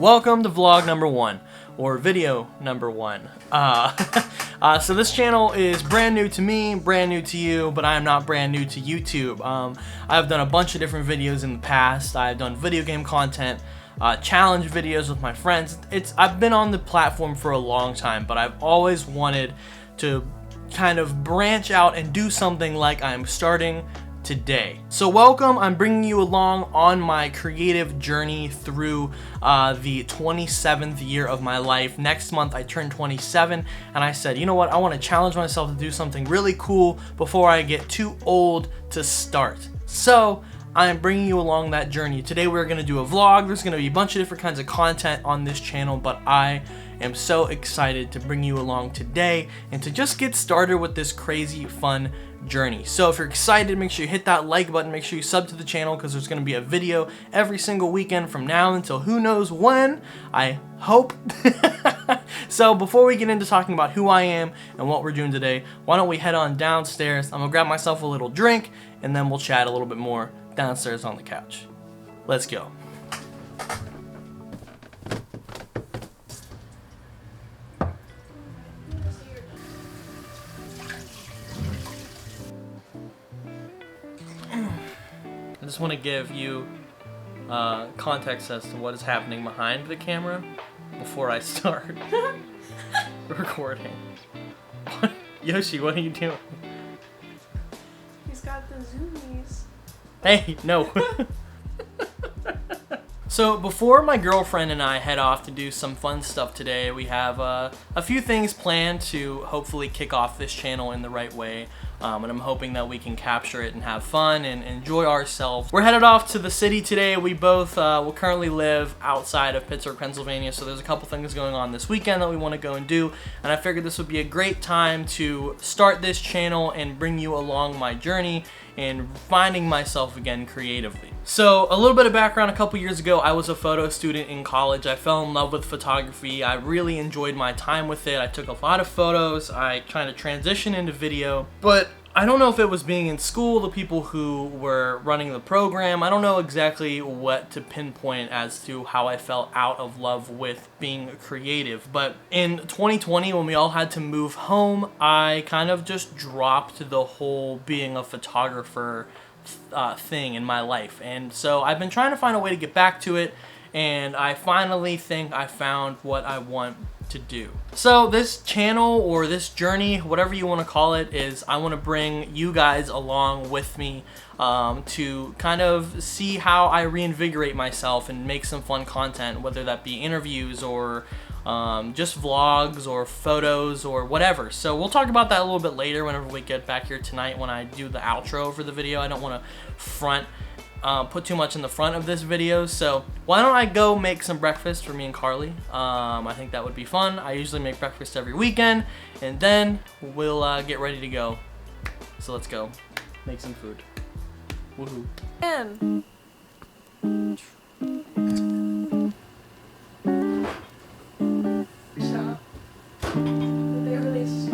Welcome to vlog number 1, or video number 1. So this channel is brand new to me, brand new to you, but I am not brand new to YouTube. I've done a bunch of different videos in the past. I've done video game content, challenge videos with my friends. I've been on the platform for a long time, but I've always wanted to kind of branch out and do something like I'm starting today. So welcome, I'm bringing you along on my creative journey through the 27th year of my life. Next month I turn 27 and I said, you know what, I want to challenge myself to do something really cool before I get too old to start. So I'm bringing you along that journey. Today we're going to do a vlog. There's going to be a bunch of different kinds of content on this channel, but I am so excited to bring you along today and to just get started with this crazy fun journey. So if you're excited, make sure you hit that like button, make sure you sub to the channel because there's going to be a video every single weekend from now until who knows when, I hope. So before we get into talking about who I am and what we're doing today, why don't we head on downstairs. I'm going to grab myself a little drink and then we'll chat a little bit more downstairs on the couch. Let's go. I just want to give you context as to what is happening behind the camera before I start recording. Yoshi, what are you doing? He's got the zoomies. Hey, no. So before my girlfriend and I head off to do some fun stuff today, we have a few things planned to hopefully kick off this channel in the right way. And I'm hoping that we can capture it and have fun and enjoy ourselves. We're headed off to the city today. We both will currently live outside of Pittsburgh, Pennsylvania, so there's a couple things going on this weekend that we want to go and do, and I figured this would be a great time to start this channel and bring you along my journey and finding myself again creatively. So a little bit of background, a couple years ago I was a photo student in college. I fell in love with photography. I really enjoyed my time with it. I took a lot of photos. I kind of transitioned into video, but I don't know if it was being in school, the people who were running the program. I don't know exactly what to pinpoint as to how I fell out of love with being creative. But in 2020, when we all had to move home, I kind of just dropped the whole being a photographer thing in my life. And so I've been trying to find a way to get back to it, and I finally think I found what I want to do. So this channel, or this journey, whatever you want to call it, is I want to bring you guys along with me to kind of see how I reinvigorate myself and make some fun content, whether that be interviews or just vlogs or photos or whatever. So we'll talk about that a little bit later whenever we get back here tonight when I do the outro for the video. I don't want to put too much in the front of this video, so why don't I go make some breakfast for me and Carly. I think that would be fun. I usually make breakfast every weekend, and then we'll get ready to go. So let's go make some food. Woohoo. And stop. They release.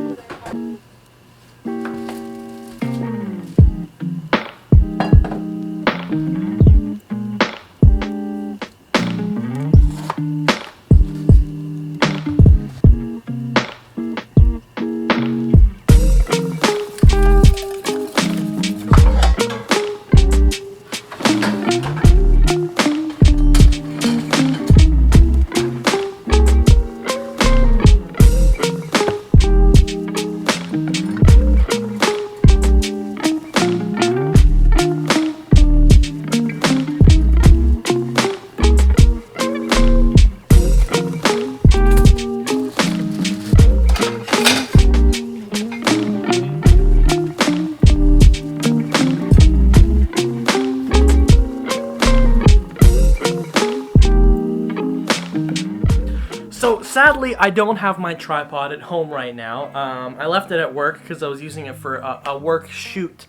So sadly, I don't have my tripod at home right now. I left it at work because I was using it for a work shoot.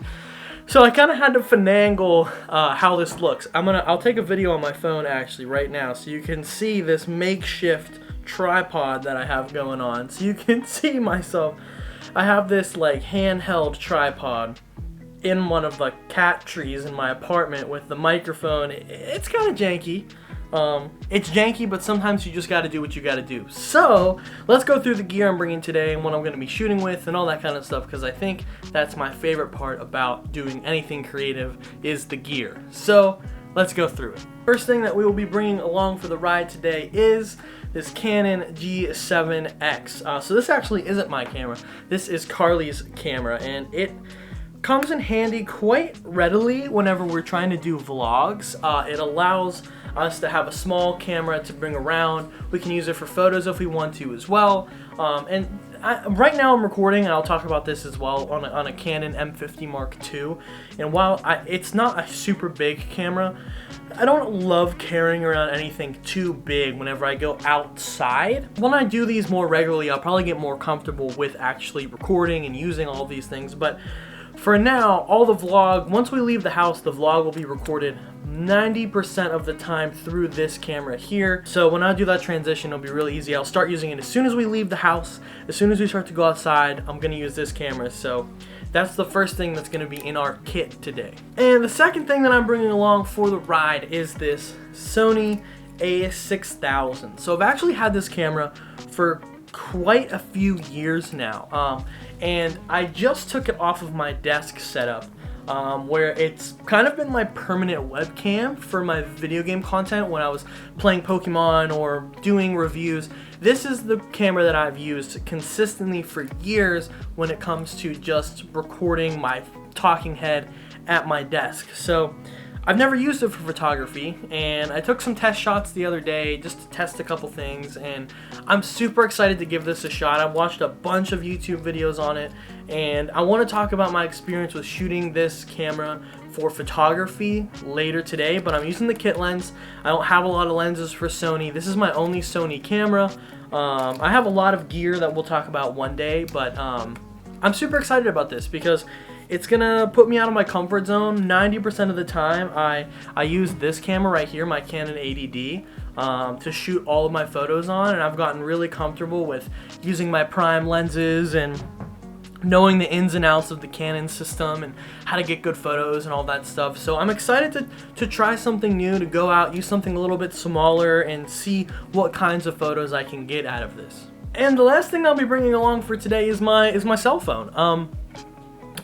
So I kind of had to finagle how this looks. I'll take a video on my phone actually right now so you can see this makeshift tripod that I have going on. So you can see myself. I have this like handheld tripod in one of the cat trees in my apartment with the microphone. It's kind of janky, It's janky, but sometimes you just got to do what you got to do. So let's go through the gear I'm bringing today and what I'm going to be shooting with and all that kind of stuff, because I think that's my favorite part about doing anything creative is the gear. So let's go through it. First thing that we will be bringing along for the ride today is this Canon G7X. So this actually isn't my camera. This is Carly's camera, and it comes in handy quite readily whenever we're trying to do vlogs. It allows us to have a small camera to bring around. We can use it for photos if we want to as well. Right now I'm recording, and I'll talk about this as well, on a Canon M50 Mark II. And while it's not a super big camera, I don't love carrying around anything too big whenever I go outside. When I do these more regularly, I'll probably get more comfortable with actually recording and using all these things. But for now, once we leave the house, the vlog will be recorded 90% of the time through this camera here. So when I do that transition, it'll be really easy. I'll start using it as soon as we leave the house. As soon as we start to go outside, I'm gonna use this camera. So that's the first thing that's gonna be in our kit today. And the second thing that I'm bringing along for the ride is this Sony a6000. So I've actually had this camera for quite a few years now, and I just took it off of my desk setup, where it's kind of been my permanent webcam for my video game content when I was playing Pokemon or doing reviews. This is the camera that I've used consistently for years when it comes to just recording my talking head at my desk. So I've never used it for photography, and I took some test shots the other day just to test a couple things, and I'm super excited to give this a shot. I've watched a bunch of YouTube videos on it, and I want to talk about my experience with shooting this camera for photography later today, but I'm using the kit lens. I don't have a lot of lenses for Sony. This is my only Sony camera. I have a lot of gear that we'll talk about one day, but I'm super excited about this because it's gonna put me out of my comfort zone. 90% of the time, I use this camera right here, my Canon 80D, to shoot all of my photos on, and I've gotten really comfortable with using my prime lenses and knowing the ins and outs of the Canon system and how to get good photos and all that stuff. So I'm excited to try something new, to go out, use something a little bit smaller, and see what kinds of photos I can get out of this. And the last thing I'll be bringing along for today is my cell phone.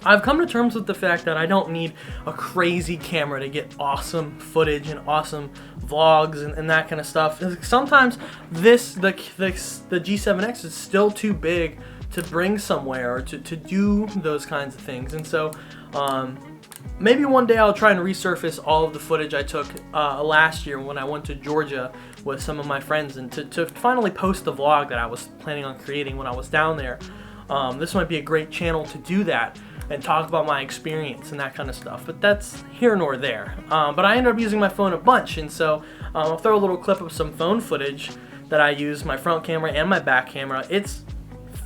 I've come to terms with the fact that I don't need a crazy camera to get awesome footage and awesome vlogs and that kind of stuff. Sometimes the G7X is still too big to bring somewhere or to do those kinds of things. And so maybe one day I'll try and resurface all of the footage I took last year when I went to Georgia with some of my friends, and to finally post the vlog that I was planning on creating when I was down there. This might be a great channel to do that and talk about my experience and that kind of stuff, but that's here nor there. But I ended up using my phone a bunch, and so I'll throw a little clip of some phone footage that I use, my front camera and my back camera. It's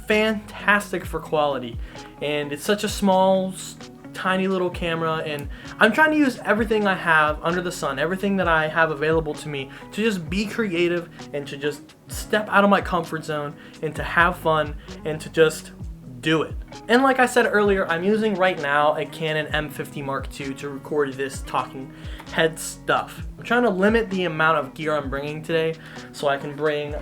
fantastic for quality, and it's such a small, tiny little camera, and I'm trying to use everything I have under the sun, everything that I have available to me, to just be creative and to just step out of my comfort zone and to have fun and to just do it. And like I said earlier, I'm using right now a Canon M50 Mark II to record this talking head stuff. I'm trying to limit the amount of gear I'm bringing today, so I can bring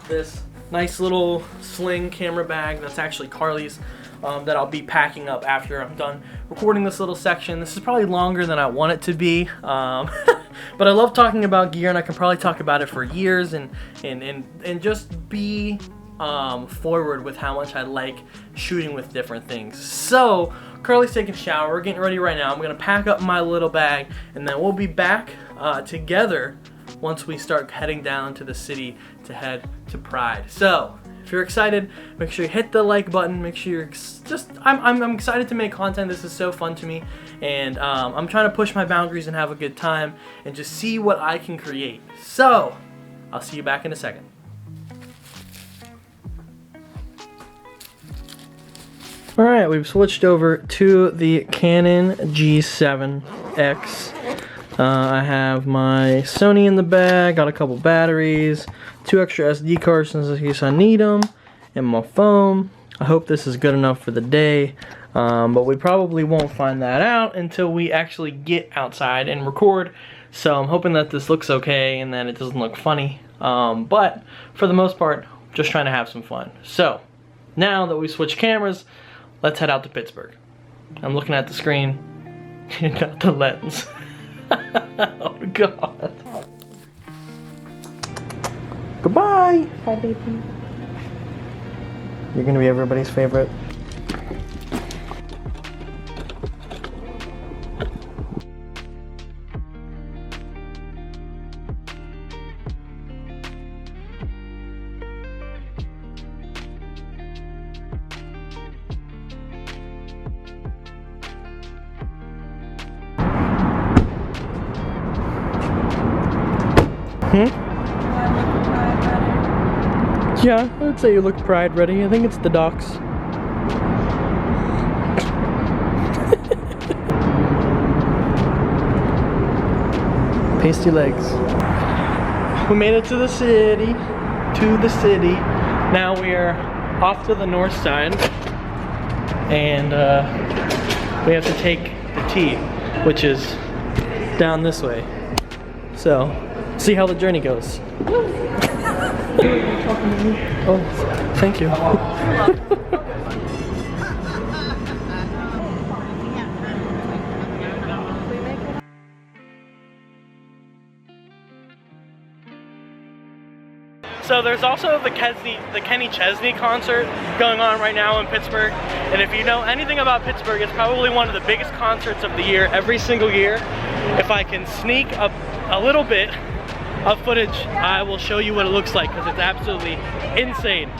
this nice little sling camera bag that's actually Carly's, that I'll be packing up after I'm done recording this little section. This is probably longer than I want it to be, but I love talking about gear, and I can probably talk about it for years and just be forward with how much I like shooting with different things. So Carly's taking a shower, we're getting ready right now. I'm gonna pack up my little bag, and then we'll be back together once we start heading down to the city to head to Pride. So if you're excited, make sure you hit the like button. Make sure you're I'm excited to make content. This is so fun to me, and I'm trying to push my boundaries and have a good time and just see what I can create. So I'll see you back in a second. Alright, we've switched over to the Canon G7X. I have my Sony in the bag, got a couple batteries, 2 extra SD cards in case I need them, and my phone. I hope this is good enough for the day, but we probably won't find that out until we actually get outside and record So I'm hoping that this looks okay and that it doesn't look funny. But for the most part, just trying to have some fun. So now that we switched cameras, let's head out to Pittsburgh. I'm looking at the screen and not the lens. Oh God. Goodbye. Bye, baby. You're gonna be everybody's favorite. Yeah, I'd say you look pride ready. I think it's the docks. Pasty legs. We made it to the city. Now we are off to the north side. And we have to take the T, which is down this way. So, see how the journey goes. Oh, thank you. So there's also the Kenny Chesney concert going on right now in Pittsburgh. And if you know anything about Pittsburgh, it's probably one of the biggest concerts of the year, every single year. If I can sneak up a little bit of footage, I will show you what it looks like, because it's absolutely insane.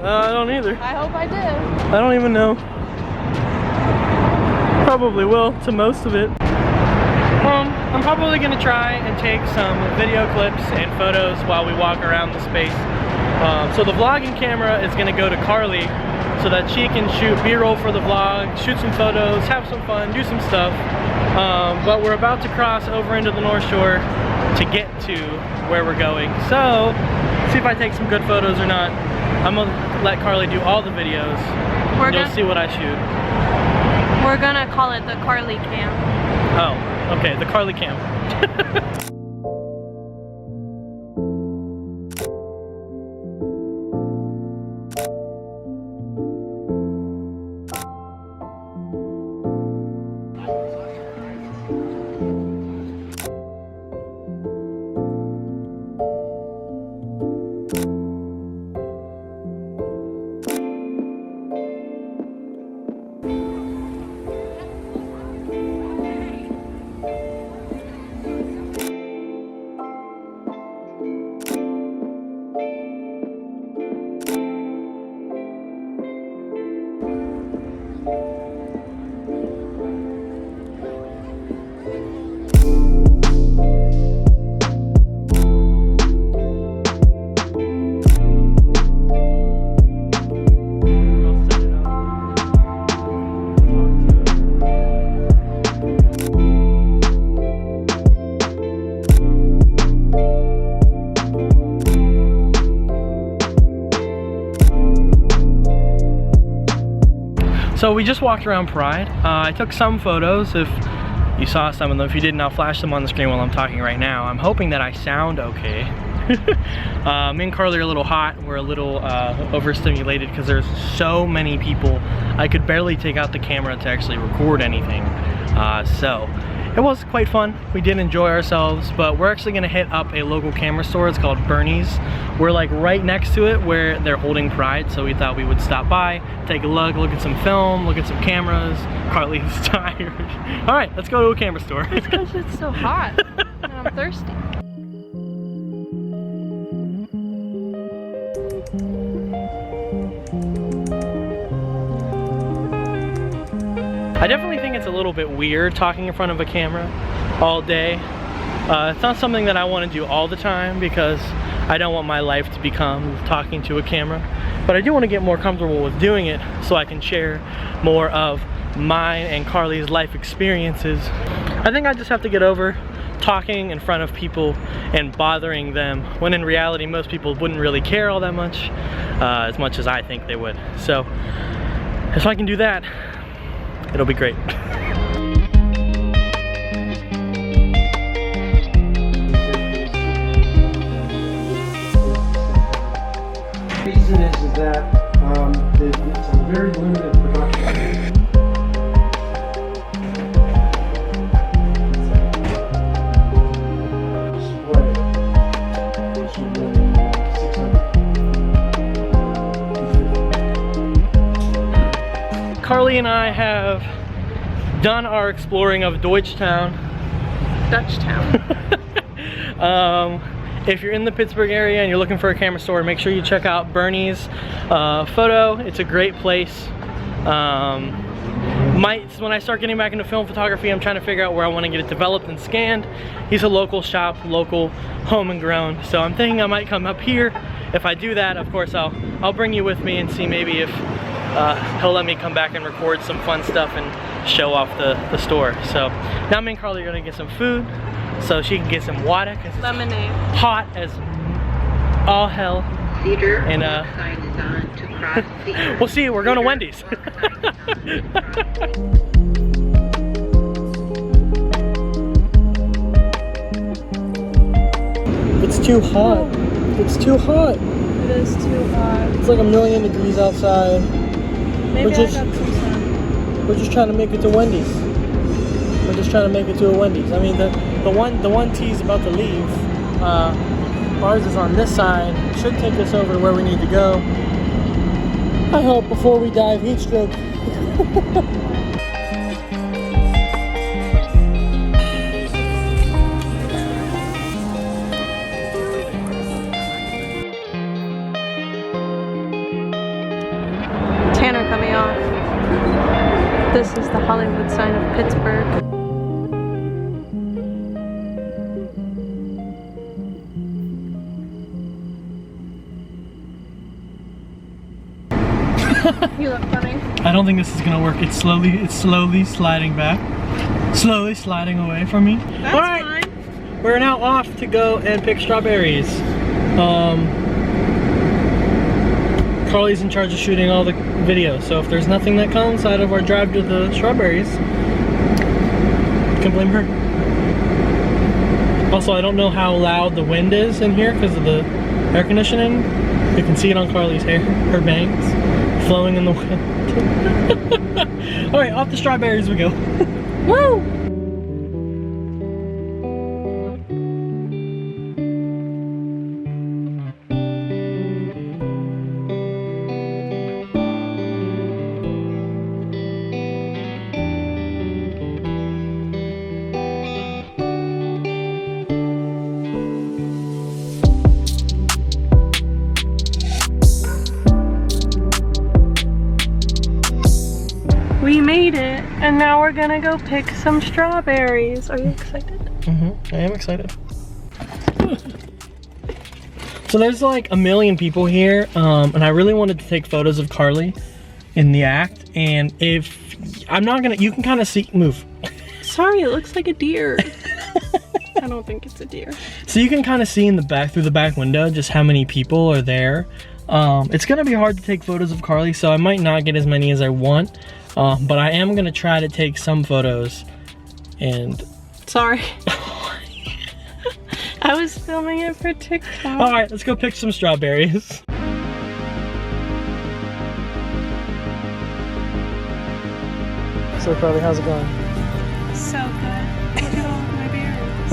I don't either. I hope I did. I don't even know. Probably will to most of it. I'm probably gonna try and take some video clips and photos while we walk around the space. So the vlogging camera is gonna go to Carly so that she can shoot B-roll for the vlog, shoot some photos, have some fun, do some stuff. But we're about to cross over into the North Shore to get to where we're going. So, see if I take some good photos or not. I'm gonna let Carly do all the videos. You'll see what I shoot. We're gonna call it the Carly cam. Oh, okay, the Carly cam. So we just walked around Pride. I took some photos. If you saw some of them, if you didn't, I'll flash them on the screen while I'm talking right now. I'm hoping that I sound okay. Me and Carly are a little hot. We're a little overstimulated because there's so many people. I could barely take out the camera to actually record anything. So it was quite fun. We did enjoy ourselves, but we're actually gonna hit up a local camera store. It's called Bernie's. We're like right next to it where they're holding Pride, so we thought we would stop by, take a look at some film, look at some cameras. Carly is tired. All right, let's go to a camera store. It's because it's so hot and I'm thirsty. I definitely think it's a little bit weird talking in front of a camera all day. It's not something that I want to do all the time because I don't want my life to become talking to a camera. But I do want to get more comfortable with doing it so I can share more of mine and Carly's life experiences. I think I just have to get over talking in front of people and bothering them, when in reality most people wouldn't really care all that much as I think they would. So if I can do that, it'll be great. reason is that it's a very limited production. Carly and I have done our exploring of Deutschtown. Dutchtown. If you're in the Pittsburgh area and you're looking for a camera store, make sure you check out Bernie's Photo. It's a great place. When I start getting back into film photography, I'm trying to figure out where I want to get it developed and scanned. He's a local shop, local, home and grown. So I'm thinking I might come up here. If I do that, of course, I'll bring you with me and see maybe if he'll let me come back and record some fun stuff and show off the store. So now me and Carly are gonna get some food so she can get some water because it's Lemonade. hot as all hell. And we'll see, we're going to Wendy's. It's too hot. It's too hot. It is too hot. It's like 1,000,000 degrees outside. Maybe We're just- I got some sun. We're just trying to make it to Wendy's. We're just trying to make it to a Wendy's. I mean, the one T's about to leave. Ours is on this side. Should take us over to where we need to go. I hope before we dive heat stroke. Tanner cut me off. This is the Hollywood sign of Pittsburgh. You look funny. I don't think this is gonna work. It's slowly sliding back. Slowly sliding away from me. That's All right. fine. We're now off to go and pick strawberries. Carly's in charge of shooting all the videos, so if there's nothing that comes out of our drive to the strawberries, you can blame her. Also, I don't know how loud the wind is in here because of the air conditioning. You can see it on Carly's hair, her bangs flowing in the wind. All right, off the strawberries we go. Woo! We made it, and now we're gonna go pick some strawberries. Are you excited? I am excited. So there's like 1,000,000 people here, and I really wanted to take photos of Carly in the act. And if I'm not gonna, you can kind of see, move. Sorry, it looks like a deer. I don't think it's a deer. So you can kind of see in the back, through the back window, just how many people are there. It's gonna be hard to take photos of Carly, so I might not get as many as I want. But I am gonna try to take some photos. And Sorry. I was filming it for TikTok. all right, let's go pick some strawberries. So Carly, how's it going? So good. Look at all of my berries.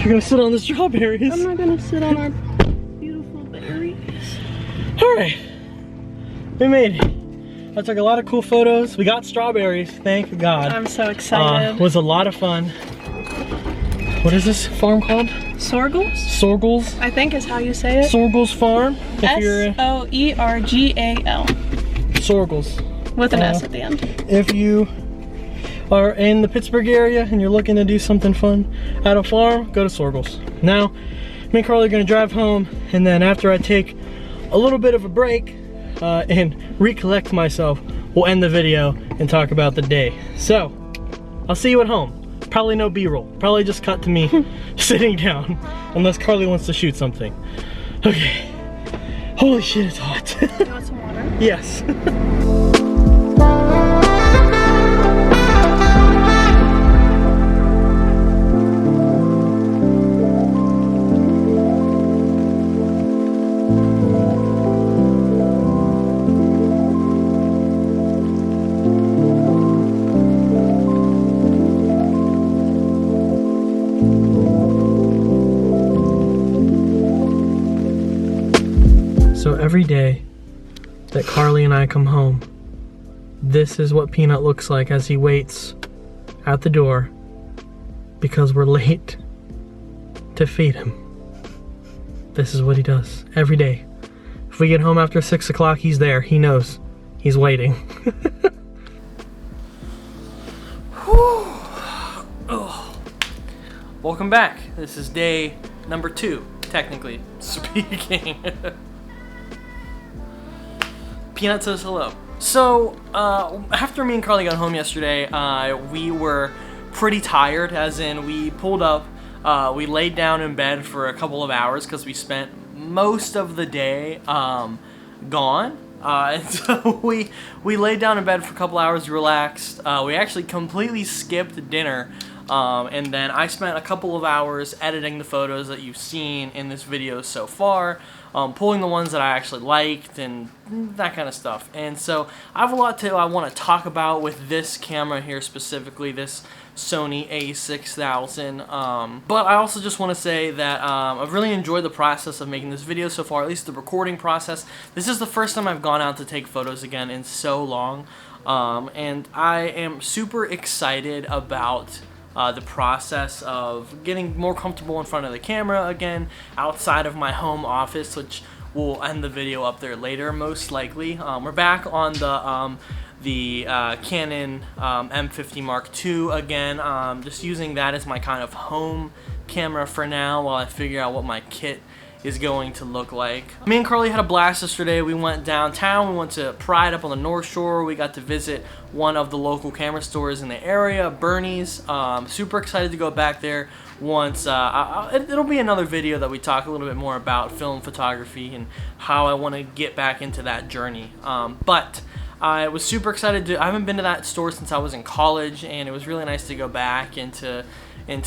You're gonna sit on the strawberries. I'm not gonna sit on our beautiful berries. All right, we made it. I took a lot of cool photos. We got strawberries, thank God. I'm so excited. It was a lot of fun. What is this farm called? Sorgels? Sorgels. I think is how you say it. Sorgels Farm. S-O-E-R-G-A-L. Sorgels. With an S at the end. If you are in the Pittsburgh area and you're looking to do something fun at a farm, go to Sorgels. Now, me and Carly are gonna drive home, and then after I take a little bit of a break and recollect myself, we'll end the video and talk about the day. So, I'll see you at home. Probably no B-roll. Probably just cut to me sitting down, unless Carly wants to shoot something. Okay. Holy shit, it's hot. You want some water? Yes. So every day that Carly and I come home, this is what Peanut looks like as he waits at the door because we're late to feed him. This is what he does every day. If we get home after 6 o'clock, he's there. He knows. He's waiting. Welcome back. This is day number 2, technically speaking. Peanut says hello. So, after me and Carly got home yesterday, we were pretty tired, as in we pulled up, we laid down in bed for a couple of hours because we spent most of the day gone. And so we laid down in bed for a couple hours, relaxed. We actually completely skipped dinner. And then I spent a couple of hours editing the photos that you've seen in this video so far, pulling the ones that I actually liked and that kind of stuff. And so I have a lot I want to talk about with this camera here specifically, this Sony a6000. But I also just want to say that I've really enjoyed the process of making this video so far, at least the recording process. This is the first time I've gone out to take photos again in so long. And I am super excited about the process of getting more comfortable in front of the camera again outside of my home office, which will end the video up there later most likely. We're back on the Canon M50 Mark II again, just using that as my kind of home camera for now while I figure out what my kit is going to look like. Me and Carly had a blast yesterday. We went downtown, we went to Pride up on the North Shore. We got to visit one of the local camera stores in the area, Bernie's. Super excited to go back there once. It'll be another video that we talk a little bit more about film photography and how I want to get back into that journey. But I was super excited I haven't been to that store since I was in college, and it was really nice to go back and to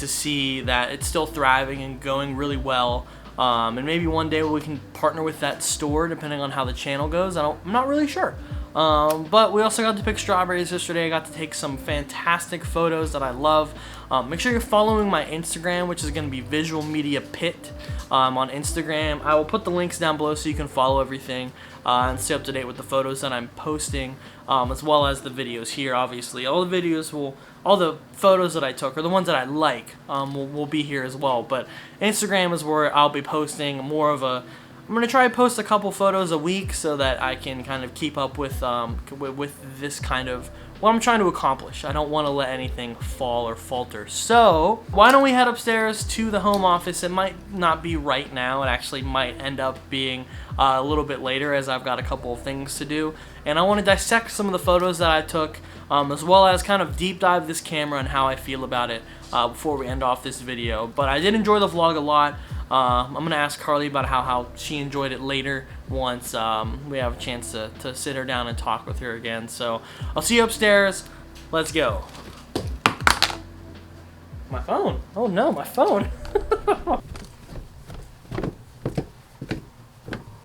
see that it's still thriving and going really well. And maybe one day we can partner with that store depending on how the channel goes. I'm not really sure. But we also got to pick strawberries yesterday. I got to take some fantastic photos that I love. Make sure you're following my Instagram, which is going to be Visual Media Pit on Instagram. I will put the links down below so you can follow everything and stay up to date with the photos that I'm posting, as well as the videos here. Obviously, all the photos that I took, or the ones that I like, will be here as well. But Instagram is where I'll be posting more of a. I'm gonna try to post a couple photos a week so that I can kind of keep up with this kind of what I'm trying to accomplish. I don't want to let anything fall or falter. So why don't we head upstairs to the home office? It might not be right now. It actually might end up being a little bit later, as I've got a couple of things to do. And I want to dissect some of the photos that I took, as well as kind of deep dive this camera and how I feel about it before we end off this video. But I did enjoy the vlog a lot. I'm going to ask Carly about how she enjoyed it later once we have a chance to sit her down and talk with her again. So I'll see you upstairs. Let's go. My phone. Oh no, my phone.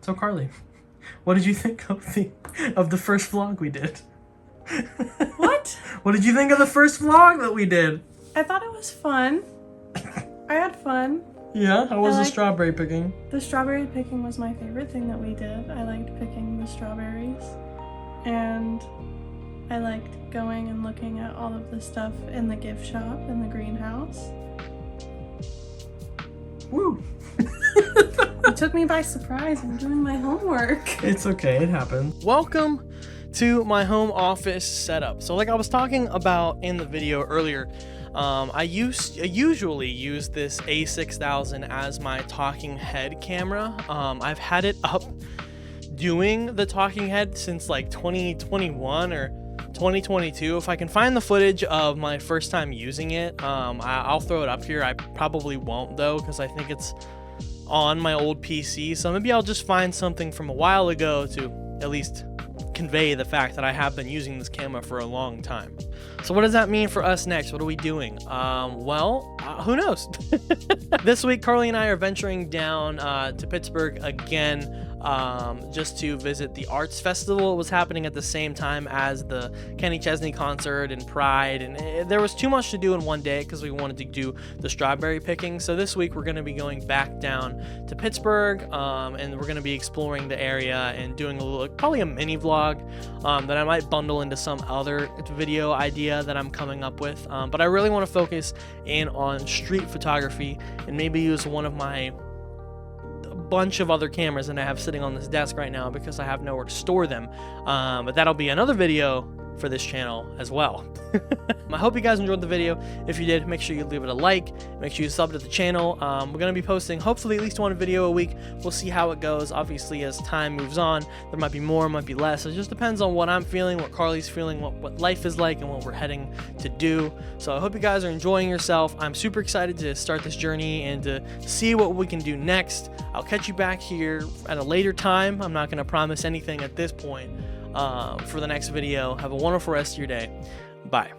So Carly, what did you think of the first vlog we did? What? What did you think of the first vlog that we did? I thought it was fun. I had fun. Yeah? How was I the like- strawberry picking? The strawberry picking was my favorite thing that we did. I liked picking the strawberries. And I liked going and looking at all of the stuff in the gift shop in the greenhouse. Woo! It took me by surprise. I'm doing my homework. It's okay, it happens. Welcome to my home office setup. So like I was talking about in the video earlier, I usually use this A6000 as my talking head camera. I've had it up doing the talking head since like 2021 or 2022. If I can find the footage of my first time using it, I'll throw it up here. I probably won't though, because I think it's on my old PC. So maybe I'll just find something from a while ago to at least convey the fact that I have been using this camera for a long time. So what does that mean for us next? What are we doing? Who knows? This week, Carly and I are venturing down to Pittsburgh again, just to visit the Arts Festival. It was happening at the same time as the Kenny Chesney concert and Pride, and there was too much to do in one day because we wanted to do the strawberry picking. So this week we're going to be going back down to Pittsburgh, and we're going to be exploring the area and doing a little, probably a mini vlog that I might bundle into some other video idea that I'm coming up with. But I really want to focus in on street photography and maybe use one of my bunch of other cameras that I have sitting on this desk right now because I have nowhere to store them. But that'll be another video for this channel as well. I hope you guys enjoyed the video. If you did, make sure you leave it a like. Make sure you sub to the channel. We're going to be posting hopefully at least one video a week. We'll see how it goes. Obviously, as time moves on, there might be more, might be less. It just depends on what I'm feeling, what Carly's feeling, what life is like, and what we're heading to do. So I hope you guys are enjoying yourself. I'm super excited to start this journey and to see what we can do next. I'll catch you back here at a later time. I'm not going to promise anything at this point for the next video. Have a wonderful rest of your day. Bye.